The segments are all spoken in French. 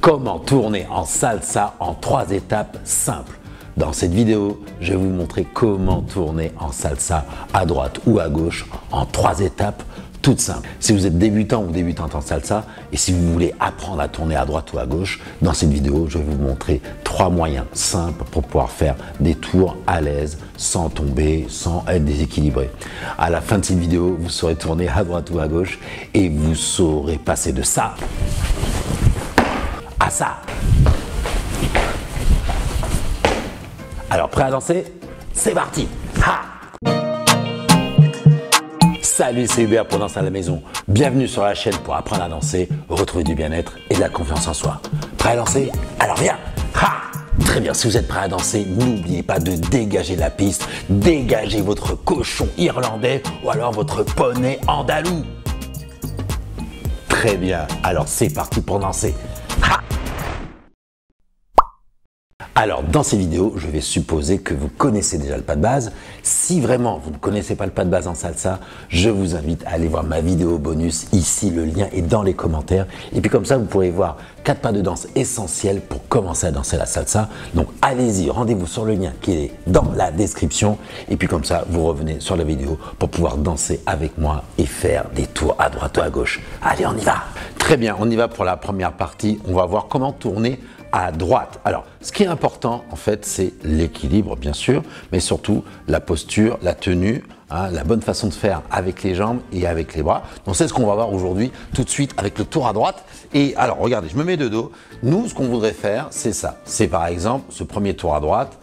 Comment tourner en salsa en 3 étapes simples. Dans cette vidéo, je vais vous montrer comment tourner en salsa à droite ou à gauche en 3 étapes toutes simples. Si vous êtes débutant ou débutante en salsa et si vous voulez apprendre à tourner à droite ou à gauche, dans cette vidéo, je vais vous montrer 3 moyens simples pour pouvoir faire des tours à l'aise, sans tomber, sans être déséquilibré. À la fin de cette vidéo, vous saurez tourner à droite ou à gauche et vous saurez passer de ça à ça. Alors, prêt à danser? C'est parti! Ha! Salut, c'est Hubert pour Danse à la maison. Bienvenue sur la chaîne pour apprendre à danser, retrouver du bien-être et de la confiance en soi. Prêt à danser? Alors viens! Ha! Très bien, si vous êtes prêt à danser, n'oubliez pas de dégager la piste, dégagez votre cochon irlandais ou alors votre poney andalou. Très bien, alors c'est parti pour danser. Ha! Alors, dans ces vidéos, je vais supposer que vous connaissez déjà le pas de base. Si vraiment vous ne connaissez pas le pas de base en salsa, je vous invite à aller voir ma vidéo bonus. Ici, le lien est dans les commentaires. Et puis comme ça, vous pourrez voir 4 pas de danse essentiels pour commencer à danser la salsa. Donc, allez-y, rendez-vous sur le lien qui est dans la description. Et puis comme ça, vous revenez sur la vidéo pour pouvoir danser avec moi et faire des tours à droite ou à gauche. Allez, on y va! Très bien, on y va pour la première partie. On va voir comment tourner à droite. Alors, ce qui est important, en fait, c'est l'équilibre, bien sûr, mais surtout la posture, la tenue, la bonne façon de faire avec les jambes et avec les bras. Donc, c'est ce qu'on va voir aujourd'hui, tout de suite, avec le tour à droite. Et alors, regardez, je me mets de dos. Nous, ce qu'on voudrait faire, c'est ça. C'est par exemple ce premier tour à droite.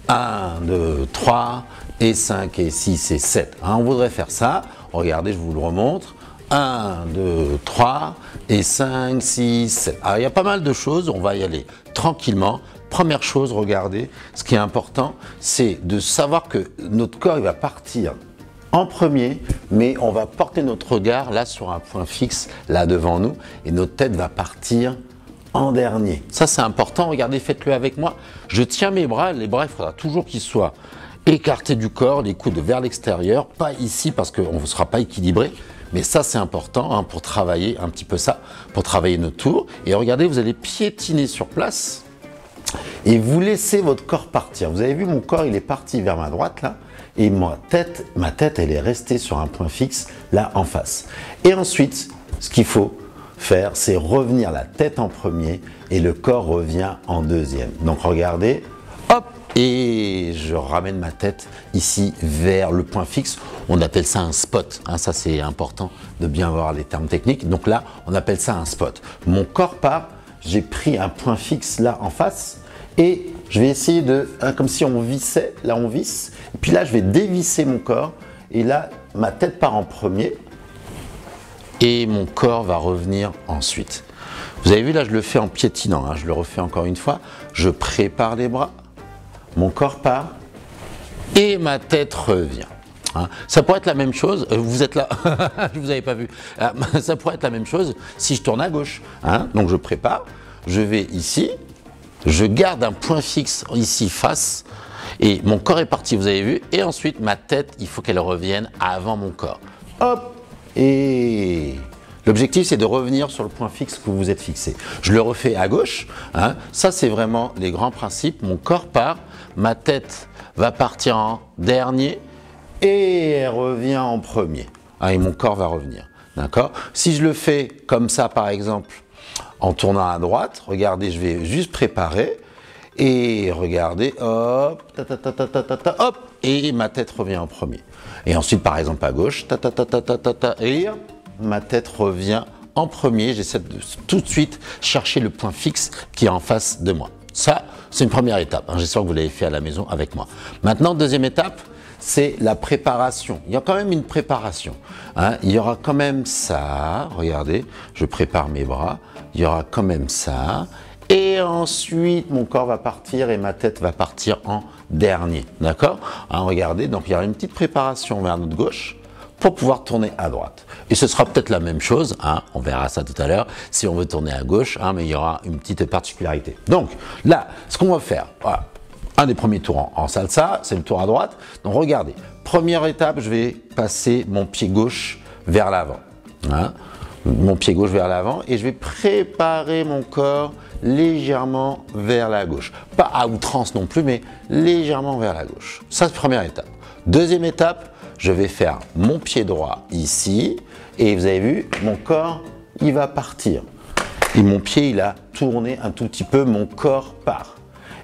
1, 2, 3, et 5, et 6, et 7. On voudrait faire ça. Regardez, je vous le remontre. 1, 2, 3 et 5, 6, 7. Alors, il y a pas mal de choses, on va y aller tranquillement. Première chose, regardez, ce qui est important, c'est de savoir que notre corps, il va partir en premier, mais on va porter notre regard là sur un point fixe, là devant nous, et notre tête va partir en dernier. Ça, c'est important, regardez, faites-le avec moi. Je tiens mes bras, les bras, il faudra toujours qu'ils soient écartés du corps, les coudes vers l'extérieur, pas ici parce qu'on ne sera pas équilibré. Mais ça, c'est important pour travailler un petit peu ça, pour travailler nos tours. Et regardez, vous allez piétiner sur place et vous laissez votre corps partir. Vous avez vu, mon corps, il est parti vers ma droite, là. Et ma tête, elle est restée sur un point fixe, là, en face. Et ensuite, ce qu'il faut faire, c'est revenir la tête en premier et le corps revient en deuxième. Donc, regardez, hop! Et je ramène ma tête ici vers le point fixe. On appelle ça un spot. Ça, c'est important de bien voir les termes techniques. Donc là, on appelle ça un spot. Mon corps part. J'ai pris un point fixe là en face. Et je vais essayer de, comme si on vissait. Là, on visse. Et puis là, je vais dévisser mon corps. Et là, ma tête part en premier. Et mon corps va revenir ensuite. Vous avez vu, là, je le fais en piétinant. Je le refais encore une fois. Je prépare les bras. Mon corps part et ma tête revient. Ça pourrait être la même chose, vous êtes là, je ne vous avais pas vu, ça pourrait être la même chose si je tourne à gauche. Donc je prépare, je vais ici, je garde un point fixe ici face et mon corps est parti, vous avez vu, et ensuite ma tête, il faut qu'elle revienne avant mon corps. Hop, et l'objectif, c'est de revenir sur le point fixe que vous vous êtes fixé. Je le refais à gauche. Ça, c'est vraiment les grands principes. Mon corps part, ma tête va partir en dernier et elle revient en premier. Et mon corps va revenir. D'accord? Si je le fais comme ça, par exemple, en tournant à droite, regardez, je vais juste préparer. Et regardez, hop, hop, et ma tête revient en premier. Et ensuite, par exemple, à gauche, et ma tête revient en premier. J'essaie de tout de suite chercher le point fixe qui est en face de moi. Ça, c'est une première étape. J'espère que vous l'avez fait à la maison avec moi. Maintenant, deuxième étape, c'est la préparation. Il y a quand même une préparation. Il y aura quand même ça. Regardez, je prépare mes bras. Il y aura quand même ça. Et ensuite, mon corps va partir et ma tête va partir en dernier. D'accord? Regardez, donc il y aura une petite préparation vers notre gauche pour pouvoir tourner à droite. Et ce sera peut-être la même chose, on verra ça tout à l'heure, si on veut tourner à gauche, mais il y aura une petite particularité. Donc là, ce qu'on va faire, voilà, un des premiers tours en salsa, c'est le tour à droite. Donc regardez, première étape, je vais passer mon pied gauche vers l'avant. mon pied gauche vers l'avant et je vais préparer mon corps légèrement vers la gauche. Pas à outrance non plus, mais légèrement vers la gauche. Ça, c'est la première étape. Deuxième étape, je vais faire mon pied droit ici et vous avez vu, mon corps, il va partir. Et mon pied, il a tourné un tout petit peu, mon corps part.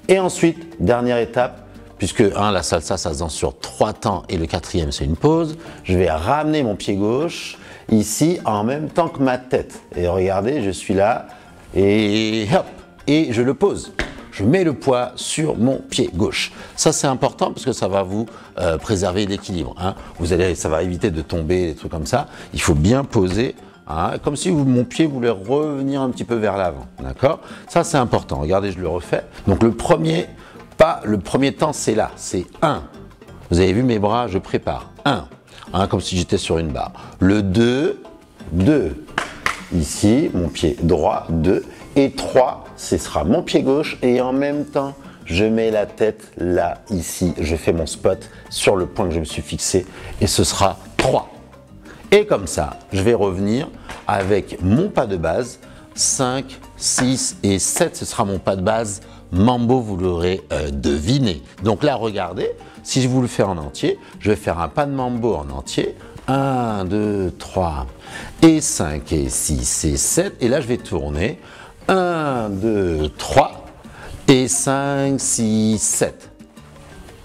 Et ensuite, dernière étape, puisque la salsa, ça se danse sur 3 temps et le 4e, c'est une pause, je vais ramener mon pied gauche ici en même temps que ma tête. Et regardez, je suis là et hop, et je le pose. Je mets le poids sur mon pied gauche. Ça, c'est important parce que ça va vous préserver l'équilibre. Ça va éviter de tomber, des trucs comme ça. Il faut bien poser, comme si mon pied voulait revenir un petit peu vers l'avant. D'accord? Ça, c'est important. Regardez, je le refais. Donc, le premier temps, c'est là. C'est 1. Vous avez vu mes bras, je prépare. 1. Comme si j'étais sur une barre. Le 2, 2. Ici, mon pied droit, 2. Et 3, ce sera mon pied gauche. Et en même temps, je mets la tête là, ici. Je fais mon spot sur le point que je me suis fixé. Et ce sera 3. Et comme ça, je vais revenir avec mon pas de base. 5, 6 et 7, ce sera mon pas de base mambo, vous l'aurez deviné. Donc là, regardez, si je vous le fais en entier, je vais faire un pas de mambo en entier. 1, 2, 3 et 5 et 6 et 7. Et là, je vais tourner. 1, 2, 3 et 5, 6, 7.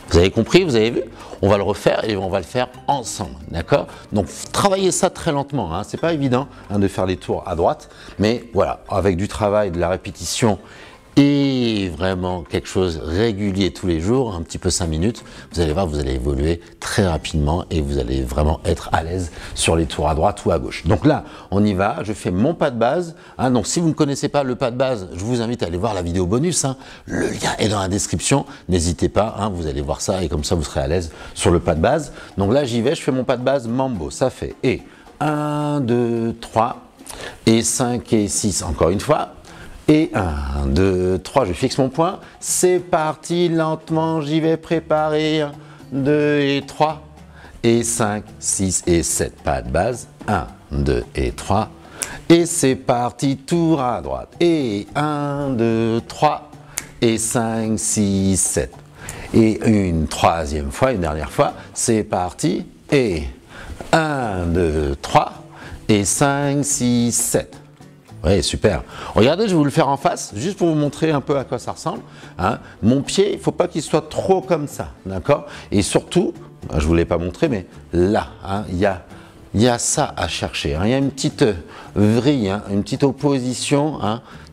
Vous avez compris, vous avez vu? On va le refaire et on va le faire ensemble, d'accord? Donc, travaillez ça très lentement, c'est pas évident de faire les tours à droite, mais voilà, avec du travail, de la répétition et vraiment quelque chose régulier tous les jours, un petit peu 5 minutes, vous allez voir, vous allez évoluer très rapidement et vous allez vraiment être à l'aise sur les tours à droite ou à gauche. Donc là, on y va, je fais mon pas de base. Donc si vous ne connaissez pas le pas de base, je vous invite à aller voir la vidéo bonus. Le lien est dans la description, n'hésitez pas, vous allez voir ça et comme ça vous serez à l'aise sur le pas de base. Donc là, j'y vais, je fais mon pas de base mambo, ça fait 1, 2, 3 et 5 et 6, encore une fois. Et 1, 2, 3, je fixe mon point. C'est parti, lentement, j'y vais préparer. 1, 2 et 3. Et 5, 6 et 7. Pas de base. 1, 2 et 3. Et c'est parti, tour à droite. Et 1, 2, 3. Et 5, 6, 7. Et une troisième fois, une dernière fois. C'est parti. Et 1, 2, 3. Et 5, 6, 7. Oui, super. Regardez, je vais vous le faire en face, juste pour vous montrer un peu à quoi ça ressemble. Mon pied, il ne faut pas qu'il soit trop comme ça, d'accord? Et surtout, je ne vous l'ai pas montré, mais là, il y a ça à chercher. Il y a une petite vrille, une petite opposition,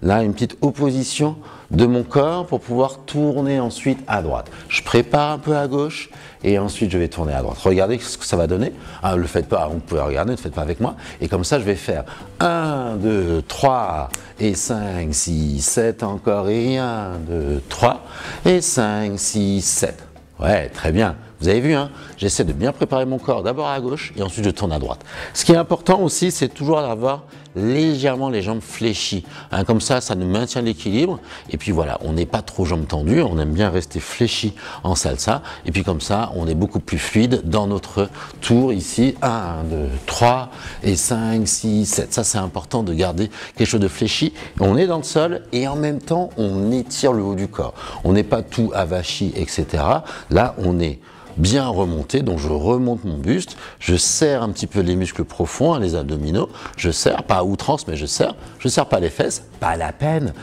là, une petite opposition de mon corps pour pouvoir tourner ensuite à droite. Je prépare un peu à gauche et ensuite je vais tourner à droite. Regardez ce que ça va donner. Ne le faites pas, vous pouvez regarder, ne le faites pas avec moi. Et comme ça, je vais faire 1, 2, 3 et 5, 6, 7 encore et 1, 2, 3 et 5, 6, 7. Ouais, très bien. Vous avez vu, j'essaie de bien préparer mon corps d'abord à gauche et ensuite je tourne à droite. Ce qui est important aussi, c'est toujours d'avoir légèrement les jambes fléchies. Comme ça nous maintient l'équilibre. Et puis voilà, on n'est pas trop jambes tendues, on aime bien rester fléchi en salsa. Et puis comme ça, on est beaucoup plus fluide dans notre tour ici. 1, 2, 3 et 5, 6, 7. Ça, c'est important de garder quelque chose de fléchi. On est dans le sol et en même temps, on étire le haut du corps. On n'est pas tout avachi, etc. Là, on est bien remonté, donc je remonte mon buste, je serre un petit peu les muscles profonds, les abdominaux, je serre, pas à outrance, mais je serre pas les fesses, pas la peine,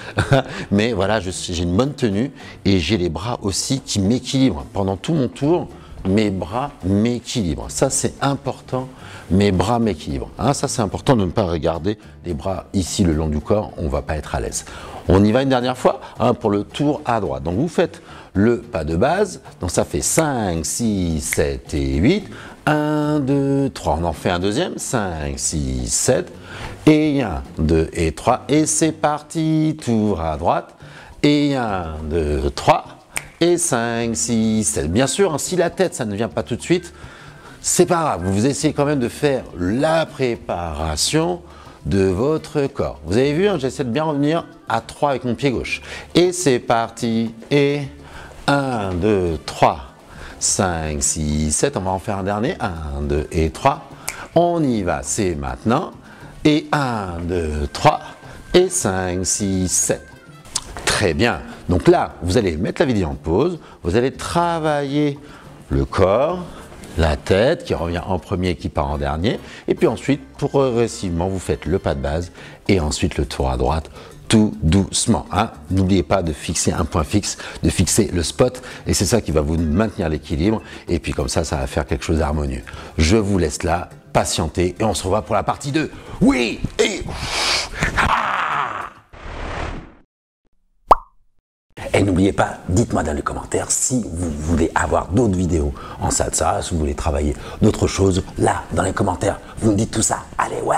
mais voilà, j'ai une bonne tenue et j'ai les bras aussi qui m'équilibrent. Pendant tout mon tour, mes bras m'équilibrent. Ça, c'est important, mes bras m'équilibrent. Ça, c'est important de ne pas regarder les bras ici le long du corps, on ne va pas être à l'aise. On y va une dernière fois pour le tour à droite. Donc, vous faites le pas de base, donc ça fait 5, 6, 7 et 8. 1, 2, 3, on en fait un deuxième, 5, 6, 7, et 1, 2 et 3, et c'est parti, tour à droite, et 1, 2, 3, et 5, 6, 7. Bien sûr, si la tête, ça ne vient pas tout de suite, c'est pas grave, vous essayez quand même de faire la préparation de votre corps. Vous avez vu, j'essaie de bien revenir à 3 avec mon pied gauche. Et c'est parti, et 1, 2, 3, 5, 6, 7, on va en faire un dernier, 1, 2 et 3. On y va, c'est maintenant. Et 1, 2, 3, et 5, 6, 7. Très bien. Donc là, vous allez mettre la vidéo en pause, vous allez travailler le corps, la tête qui revient en premier, qui part en dernier, et puis ensuite, progressivement, vous faites le pas de base et ensuite le tour à droite, tout doucement. Hein. N'oubliez pas de fixer un point fixe, de fixer le spot, et c'est ça qui va vous maintenir l'équilibre, et puis comme ça va faire quelque chose d'harmonieux. Je vous laisse là, patienter, et on se revoit pour la partie 2. Oui, et... Et n'oubliez pas, dites-moi dans les commentaires si vous voulez avoir d'autres vidéos en salsa, si vous voulez travailler d'autres choses. Là, dans les commentaires, vous me dites tout ça. Allez, ouais!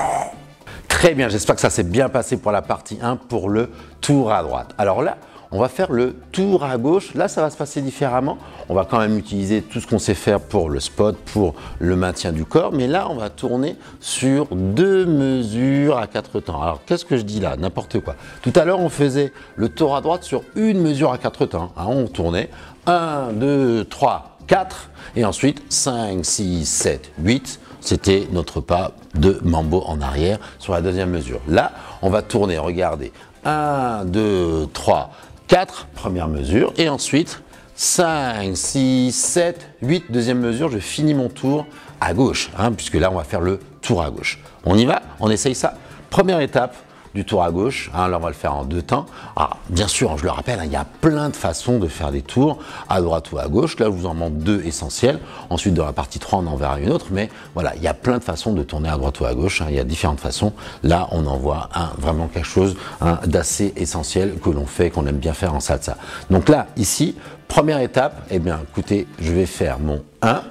Très bien, j'espère que ça s'est bien passé pour la partie 1, pour le tour à droite. Alors là, on va faire le tour à gauche. Là, ça va se passer différemment. On va quand même utiliser tout ce qu'on sait faire pour le spot, pour le maintien du corps. Mais là, on va tourner sur 2 mesures à 4 temps. Alors, qu'est-ce que je dis là? N'importe quoi. Tout à l'heure, on faisait le tour à droite sur une mesure à 4 temps. Hein, on tournait 1, 2, 3, 4. Et ensuite, 5, 6, 7, 8. C'était notre pas de mambo en arrière sur la deuxième mesure. Là, on va tourner, regardez. 1, 2, 3, 4, première mesure, et ensuite 5, 6, 7, 8, deuxième mesure, je finis mon tour à gauche, hein, puisque là on va faire le tour à gauche. On y va? On essaye ça? Première étape du tour à gauche, hein, là on va le faire en 2 temps. Alors bien sûr, je le rappelle, hein, il y a plein de façons de faire des tours, à droite ou à gauche. Là je vous en montre 2 essentiels, ensuite dans la partie 3 on en verra une autre, mais voilà, il y a plein de façons de tourner à droite ou à gauche, hein, il y a différentes façons. Là on en voit vraiment quelque chose d'assez essentiel que l'on fait, qu'on aime bien faire en salsa. Donc là, ici, première étape, eh bien écoutez, je vais faire mon 1,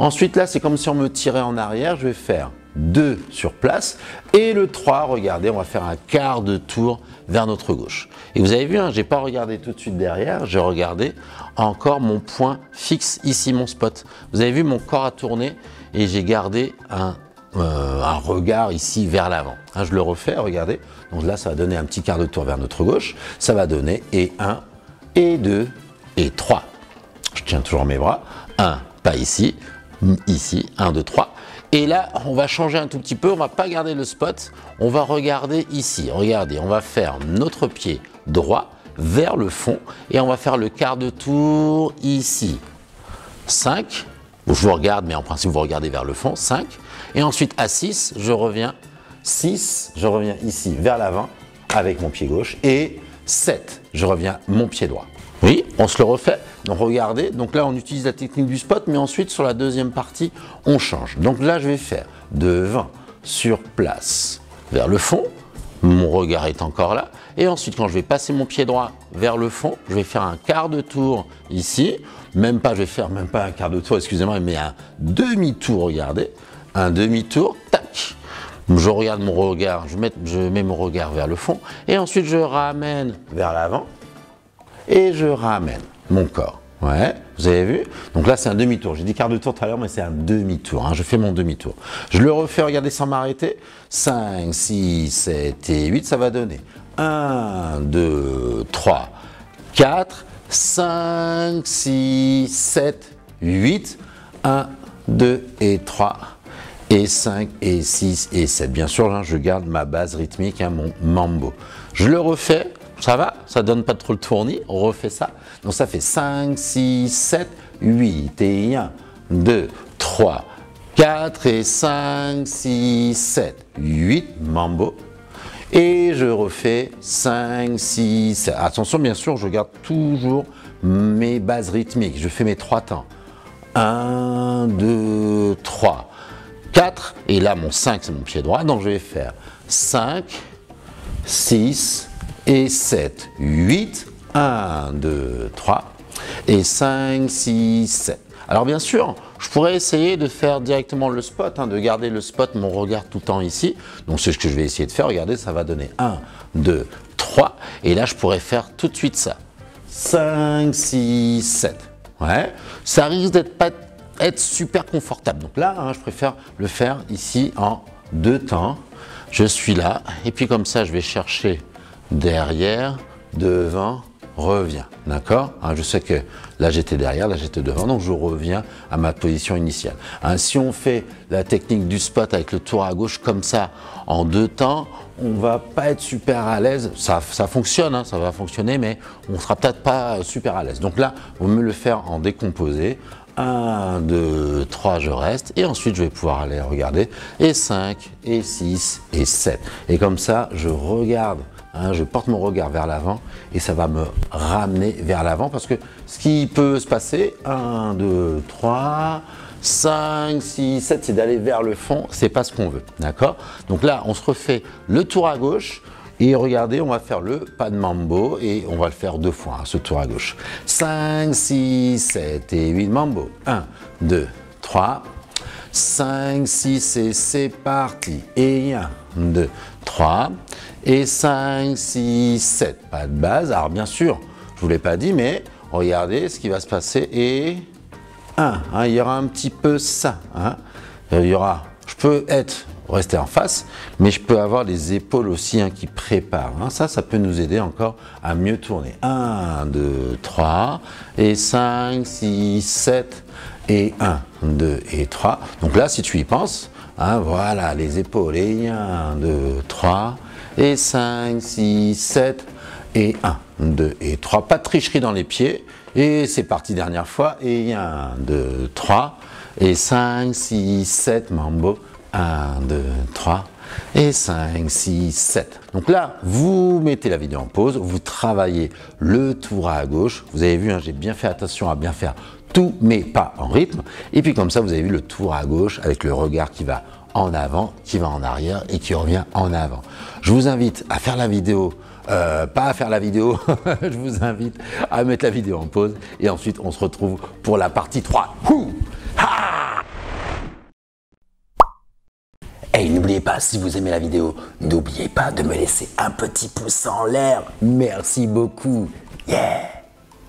ensuite là c'est comme si on me tirait en arrière, je vais faire 2 sur place, et le 3, regardez, on va faire un quart de tour vers notre gauche. Et vous avez vu, hein, j'ai pas regardé tout de suite derrière, j'ai regardé encore mon point fixe ici, mon spot. Vous avez vu, mon corps a tourné et j'ai gardé un regard ici vers l'avant. Hein, je le refais, regardez. Donc là, ça va donner un petit quart de tour vers notre gauche. Ça va donner et 1, et 2, et 3. Je tiens toujours mes bras. 1, pas ici, 1, 2, 3. Et là, on va changer un tout petit peu, on va pas garder le spot, on va regarder ici. Regardez, on va faire notre pied droit vers le fond et on va faire le quart de tour ici. 5, je vous regarde, mais en principe, vous regardez vers le fond, 5. Et ensuite, à 6, je reviens 6, je reviens ici vers l'avant avec mon pied gauche. Et 7, je reviens mon pied droit. Oui, on se le refait. Donc regardez, donc là on utilise la technique du spot, mais ensuite sur la deuxième partie, on change. Donc là je vais faire devant, sur place, vers le fond. Mon regard est encore là. Et ensuite, quand je vais passer mon pied droit vers le fond, je vais faire un quart de tour ici. Même pas, je vais faire même pas un quart de tour, excusez-moi, mais un demi-tour, regardez. Un demi-tour, tac. Je regarde mon regard, je mets mon regard vers le fond. Et ensuite, je ramène vers l'avant. Et je ramène mon corps. Ouais, vous avez vu? Donc là, c'est un demi-tour. J'ai dit quart de tour tout à l'heure, mais c'est un demi-tour. Hein. Je fais mon demi-tour. Je le refais, regardez, sans m'arrêter. 5, 6, 7 et 8, ça va donner 1, 2, 3, 4, 5, 6, 7, 8, 1, 2 et 3, et 5, et 6, et 7. Bien sûr, là, je garde ma base rythmique, hein, mon mambo. Je le refais. Ça va? Ça donne pas trop le tournis. On refait ça. Donc ça fait 5, 6, 7, 8. Et 1, 2, 3, 4 et 5, 6, 7, 8. Mambo. Et je refais 5, 6, 7. Attention, bien sûr, je garde toujours mes bases rythmiques. Je fais mes 3 temps. 1, 2, 3, 4. Et là, mon 5, c'est mon pied droit. Donc je vais faire 5, 6, et 7, 8, 1, 2, 3, et 5, 6, 7. Alors bien sûr, je pourrais essayer de faire directement le spot, hein, de garder le spot, mon regard tout le temps ici. Donc c'est ce que je vais essayer de faire. Regardez, ça va donner 1, 2, 3. Et là, je pourrais faire tout de suite ça. 5, 6, 7. Ouais. Ça risque d'être super confortable. Donc là, hein, je préfère le faire ici en 2 temps. Je suis là. Et puis comme ça, je vais chercher derrière, devant, reviens, d'accord? Hein, je sais que là j'étais derrière, là j'étais devant, donc je reviens à ma position initiale. Hein, si on fait la technique du spot avec le tour à gauche comme ça, en 2 temps, on va pas être super à l'aise. Ça fonctionne, hein, ça va fonctionner, mais on sera peut-être pas super à l'aise. Donc là, on va me le faire en décomposé. 1, 2, 3, je reste. Et ensuite, je vais pouvoir aller regarder. Et 5, et 6, et 7. Et comme ça, je regarde. Hein, je porte mon regard vers l'avant et ça va me ramener vers l'avant parce que ce qui peut se passer, 1, 2, 3, 5, 6, 7, c'est d'aller vers le fond, c'est pas ce qu'on veut, d'accord? Donc là, on se refait le tour à gauche et regardez, on va faire le pas de mambo et on va le faire 2 fois, hein, ce tour à gauche. 5, 6, 7 et 8 mambo. 1, 2, 3, 5, 6 et c'est parti. Et 1, 2, 3 et 5, 6, 7. Pas de base. Alors bien sûr, je ne vous l'ai pas dit, mais regardez ce qui va se passer. Et 1, hein, il y aura un petit peu ça. Hein. Il y aura, je peux rester en face, mais je peux avoir les épaules aussi hein, qui préparent. Hein. Ça peut nous aider encore à mieux tourner. 1, 2, 3 et 5, 6, 7 et 1, 2 et 3. Donc là, si tu y penses, hein, voilà les épaules. Et 1, 2, 3 et 5, 6, 7 et 1, 2 et 3. Pas de tricherie dans les pieds. Et c'est parti dernière fois. Et 1, 2, 3 et 5, 6, 7, mambo. 1, 2, 3 et 5, 6, 7. Donc là, vous mettez la vidéo en pause, vous travaillez le tour à gauche. Vous avez vu, hein, j'ai bien fait attention à bien faire tous mes pas en rythme. Et puis comme ça, vous avez vu le tour à gauche avec le regard qui va en avant, qui va en arrière et qui revient en avant. Je vous invite à faire la vidéo. Pas à faire la vidéo, je vous invite à mettre la vidéo en pause et ensuite on se retrouve pour la partie 3. Hey, n'oubliez pas, si vous aimez la vidéo, n'oubliez pas de me laisser un petit pouce en l'air. Merci beaucoup. Yeah!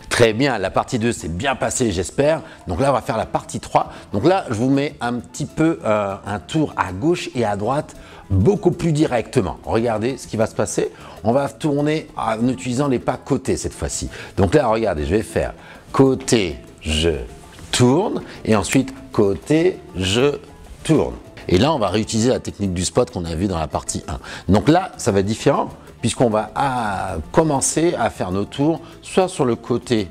Très bien, la partie 2 s'est bien passée, j'espère. Donc là, on va faire la partie 3. Donc là, je vous mets un petit peu un tour à gauche et à droite, beaucoup plus directement. Regardez ce qui va se passer. On va tourner en utilisant les pas côté cette fois-ci. Donc là, regardez, je vais faire côté, je tourne. Et ensuite, côté, je tourne. Et là, on va réutiliser la technique du spot qu'on a vu dans la partie 1. Donc là, ça va être différent puisqu'on va commencer à faire nos tours soit sur le côté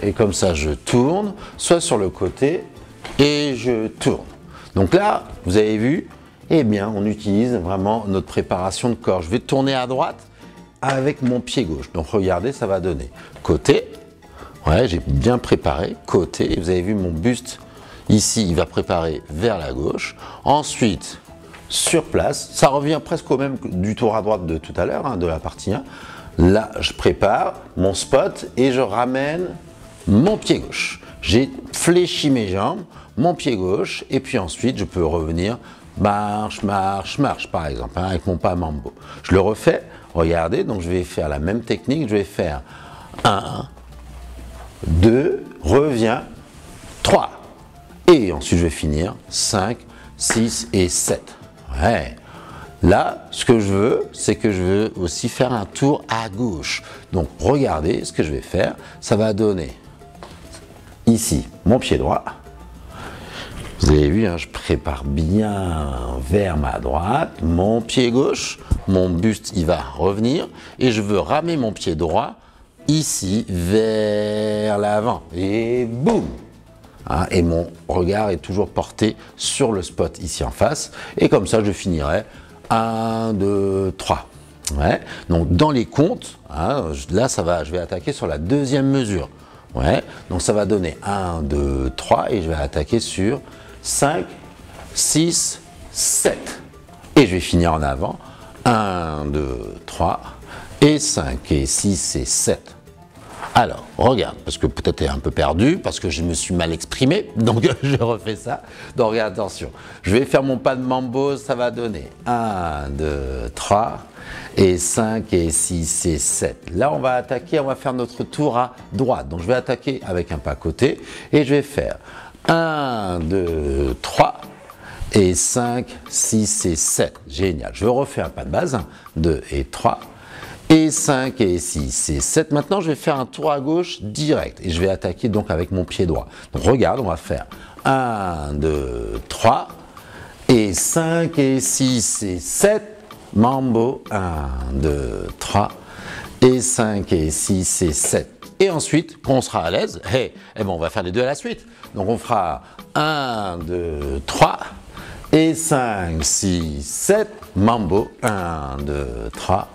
et comme ça je tourne, soit sur le côté et je tourne. Donc là, vous avez vu, eh bien, on utilise vraiment notre préparation de corps. Je vais tourner à droite avec mon pied gauche. Donc regardez, ça va donner côté, ouais, j'ai bien préparé, côté, et vous avez vu mon buste. Ici, il va préparer vers la gauche. Ensuite, sur place, ça revient presque au même du tour à droite de tout à l'heure, hein, de la partie 1. Là, je prépare mon spot et je ramène mon pied gauche. J'ai fléchi mes jambes, mon pied gauche, et puis ensuite, je peux revenir marche, marche, marche, par exemple, hein, avec mon pas mambo. Je le refais, regardez, donc je vais faire la même technique, je vais faire 1, 2, reviens, 3. Et ensuite, je vais finir 5, 6 et 7. Ouais. Là, ce que je veux, c'est que je veux aussi faire un tour à gauche. Donc, regardez ce que je vais faire. Ça va donner ici mon pied droit. Vous avez vu, hein, je prépare bien vers ma droite. Mon pied gauche, mon buste, il va revenir. Et je veux ramener mon pied droit ici vers l'avant. Et boum! Hein, et mon regard est toujours porté sur le spot ici en face. Et comme ça, je finirai 1, 2, 3. Ouais. Donc, dans les comptes, hein, là, je vais attaquer sur la deuxième mesure. Ouais. Donc, ça va donner 1, 2, 3. Et je vais attaquer sur 5, 6, 7. Et je vais finir en avant. 1, 2, 3. Et 5, et 6, et 7. Alors, regarde, parce que peut-être tu es un peu perdu, parce que je me suis mal exprimé, donc je refais ça. Donc regarde, attention, je vais faire mon pas de mambo, ça va donner 1, 2, 3, et 5, et 6, et 7. Là, on va attaquer, on va faire notre tour à droite. Donc je vais attaquer avec un pas côté, et je vais faire 1, 2, 3, et 5, 6, et 7. Génial. Je refais un pas de base, 1, 2 et 3. et 5 et 6 et 7. Maintenant, je vais faire un tour à gauche direct et je vais attaquer donc avec mon pied droit. Donc regarde, on va faire 1, 2, 3 et 5 et 6 et 7. Mambo, 1, 2, 3 et 5 et 6 et 7. Et ensuite, quand on sera à l'aise, on va faire les deux à la suite. Donc on fera 1, 2, 3 et 5, 6, 7. Mambo, 1, 2, 3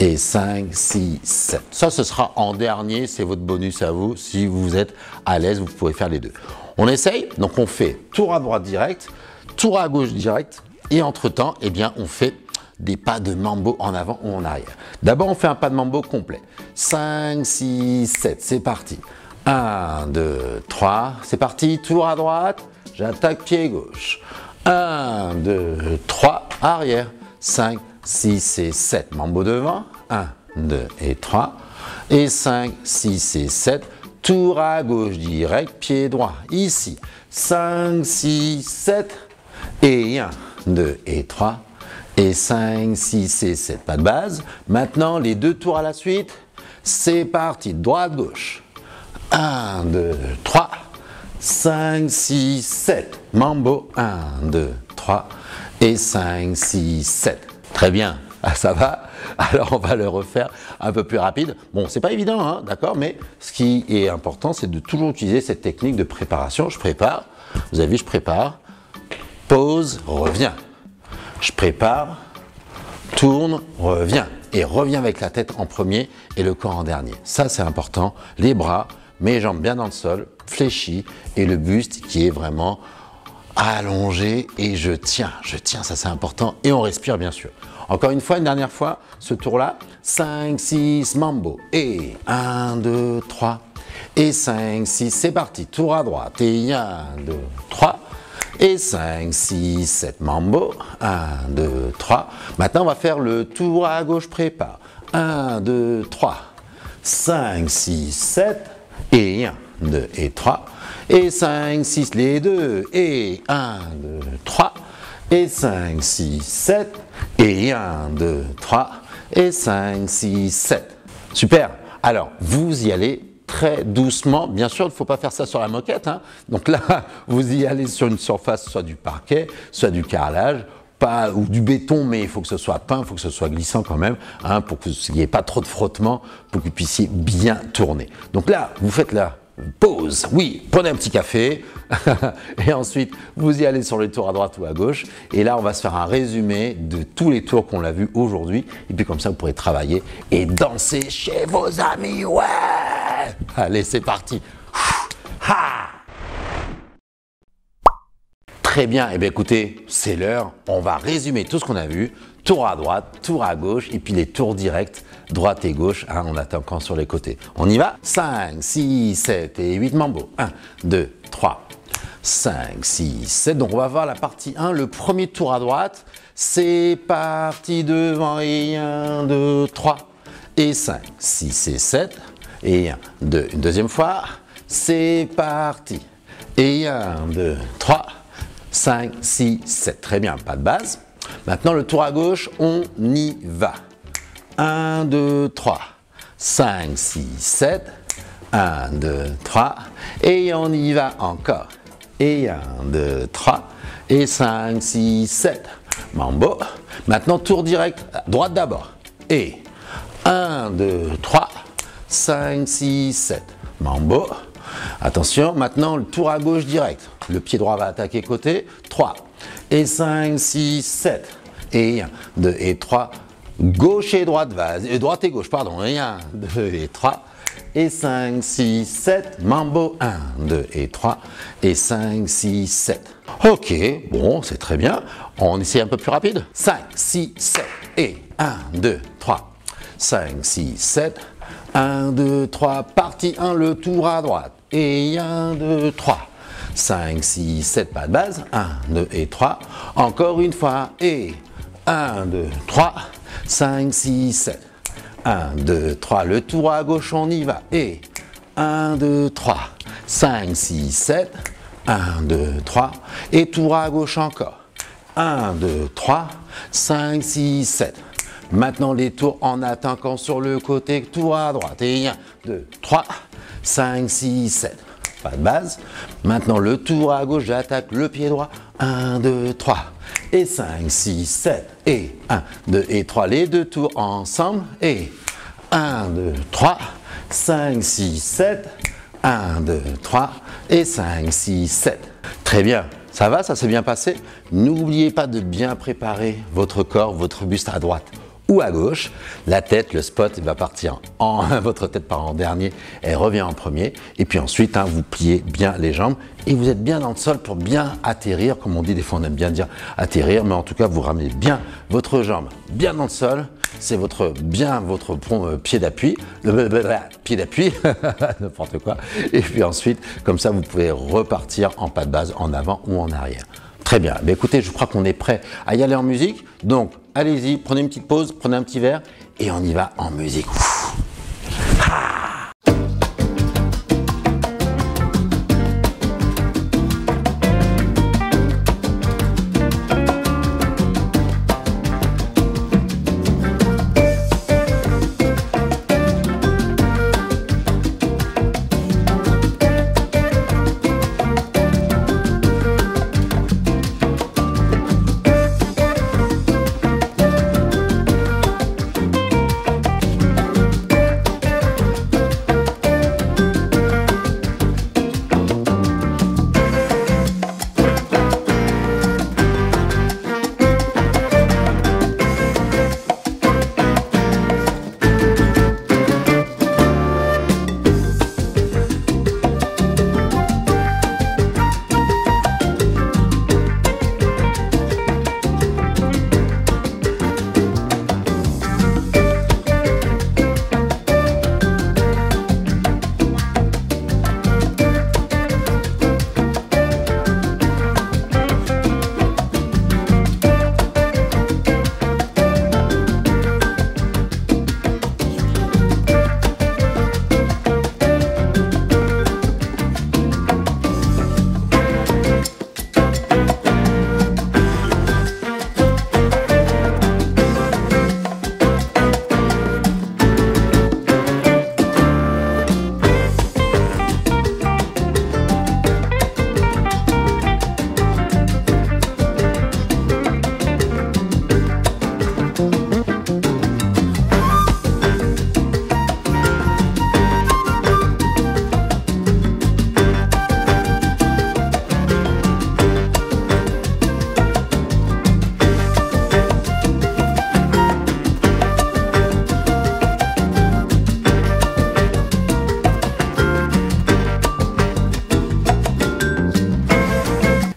et 5, 6, 7. Ça, ce sera en dernier, c'est votre bonus à vous. Si vous êtes à l'aise, vous pouvez faire les deux. On essaye, donc on fait tour à droite direct, tour à gauche direct, et entre-temps, on fait des pas de mambo en avant ou en arrière. D'abord, on fait un pas de mambo complet. 5, 6, 7, c'est parti. 1, 2, 3, c'est parti, tour à droite, j'attaque pied gauche. 1, 2, 3, arrière. 5, 6 et 7, mambo devant. 1, 2 et 3. Et 5, 6 et 7, tour à gauche direct, pied droit. Ici, 5, 6, 7. Et 1, 2 et 3. Et 5, 6 et 7, pas de base. Maintenant, les deux tours à la suite. C'est parti, droite, gauche. 1, 2, 3, 5, 6, 7. Mambo, 1, 2, 3 et 5, 6, 7. Très bien, ça va. Alors, on va le refaire un peu plus rapide. Bon, c'est pas évident, hein, d'accord, mais ce qui est important, c'est de toujours utiliser cette technique de préparation. Je prépare, vous avez vu, je prépare, pause, reviens. Je prépare, tourne, reviens. Et reviens avec la tête en premier et le corps en dernier. Ça, c'est important. Les bras, mes jambes bien dans le sol, fléchis, et le buste qui est vraiment allongé et je tiens, ça c'est important. Et on respire bien sûr. Encore une fois, une dernière fois, ce tour-là, 5, 6, mambo. Et 1, 2, 3. Et 5, 6, c'est parti. Tour à droite. Et 1, 2, 3. Et 5, 6, 7, mambo. 1, 2, 3. Maintenant, on va faire le tour à gauche, prépare. 1, 2, 3. 5, 6, 7. Et 1, 2 et 3. Et 5, 6, les deux. Et 1, 2, 3. Et 5, 6, 7. Et 1, 2, 3. Et 5, 6, 7. Super. Alors, vous y allez très doucement. Bien sûr, il ne faut pas faire ça sur la moquette, hein. Donc là, vous y allez sur une surface, soit du parquet, soit du carrelage, ou du béton, mais il faut que ce soit peint, il faut que ce soit glissant quand même, hein, pour qu'il n'y ait pas trop de frottement, pour que vous puissiez bien tourner. Donc là, vous faites la pause, oui, prenez un petit café, et ensuite, vous y allez sur les tours à droite ou à gauche, et là, on va se faire un résumé de tous les tours qu'on a vus aujourd'hui, et puis comme ça, vous pourrez travailler et danser chez vos amis, ouais. Allez, c'est parti. Ha! Très bien, et bien écoutez, c'est l'heure, on va résumer tout ce qu'on a vu, tour à droite, tour à gauche, et puis les tours directs, droite et gauche, hein, on attaquant sur les côtés. On y va? 5, 6, 7 et 8 mambo. 1, 2, 3, 5, 6, 7. Donc on va voir la partie 1, le premier tour à droite, c'est parti devant, et 1, 2, 3, et 5, 6 et 7, et 1, 2, une deuxième fois, c'est parti, et 1, 2, 3, 5, 6, 7. Très bien, pas de base. Maintenant, le tour à gauche, on y va. 1, 2, 3, 5, 6, 7. 1, 2, 3. Et on y va encore. Et 1, 2, 3. Et 5, 6, 7. Mambo. Maintenant, tour direct. Droite d'abord. Et 1, 2, 3. 5, 6, 7. Mambo. Attention, maintenant le tour à gauche direct. Le pied droit va attaquer côté. 3 et 5, 6, 7. Et 1, 2 et 3. Gauche et droite, droite et gauche, pardon. Et 1, 2 et 3. Et 5, 6, 7. Mambo. 1, 2 et 3. Et 5, 6, 7. Ok, bon, c'est très bien. On essaie un peu plus rapide. 5, 6, 7. Et 1, 2, 3. 5, 6, 7. 1, 2, 3, partie 1, le tour à droite. Et 1, 2, 3. 5, 6, 7, pas de base. 1, 2 et 3. Encore une fois. Et 1, 2, 3. 5, 6, 7. 1, 2, 3. Le tour à gauche, on y va. Et 1, 2, 3. 5, 6, 7. 1, 2, 3. Et tour à gauche encore. 1, 2, 3. 5, 6, 7. Maintenant, les tours en attaquant sur le côté, tour à droite. Et 1, 2, 3, 5, 6, 7. Pas de base. Maintenant, le tour à gauche, j'attaque le pied droit. 1, 2, 3. Et 5, 6, 7. Et 1, 2 et 3. Les deux tours ensemble. Et 1, 2, 3, 5, 6, 7. 1, 2, 3 et 5, 6, 7. Très bien. Ça va, ça s'est bien passé? N'oubliez pas de bien préparer votre corps, votre buste à droite ou à gauche. La tête, le spot va partir en votre tête part en dernier, elle revient en premier. Et puis ensuite, vous pliez bien les jambes et vous êtes bien dans le sol pour bien atterrir. Comme on dit, des fois on aime bien dire atterrir, mais en tout cas, vous ramenez bien votre jambe bien dans le sol. C'est votre pied d'appui, pied d'appui, n'importe quoi. Et puis ensuite, comme ça, vous pouvez repartir en pas de base, en avant ou en arrière. Très bien. Mais écoutez, je crois qu'on est prêt à y aller en musique. Donc, allez-y, prenez une petite pause, prenez un petit verre et on y va en musique.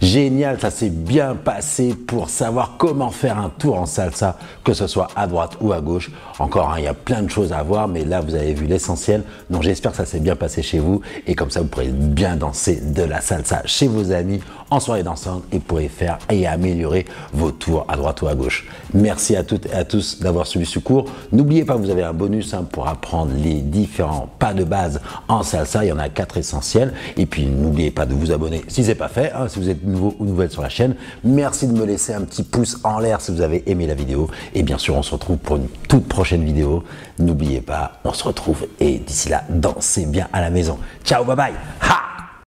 Génial, ça s'est bien passé pour savoir comment faire un tour en salsa, que ce soit à droite ou à gauche. Encore, il y a plein de choses à voir, mais là, vous avez vu l'essentiel. Donc, j'espère que ça s'est bien passé chez vous et comme ça, vous pourrez bien danser de la salsa chez vos amis en soirée dansante et pourrez faire et améliorer vos tours à droite ou à gauche. Merci à toutes et à tous d'avoir suivi ce cours. N'oubliez pas, vous avez un bonus pour apprendre les différents pas de base en salsa. Il y en a 4 essentiels. Et puis, n'oubliez pas de vous abonner si ce n'est pas fait, si vous êtes nouveau ou nouvelle sur la chaîne. Merci de me laisser un petit pouce en l'air si vous avez aimé la vidéo. Et bien sûr, on se retrouve pour une toute prochaine vidéo. N'oubliez pas, on se retrouve et d'ici là, dansez bien à la maison. Ciao, bye bye. Ha!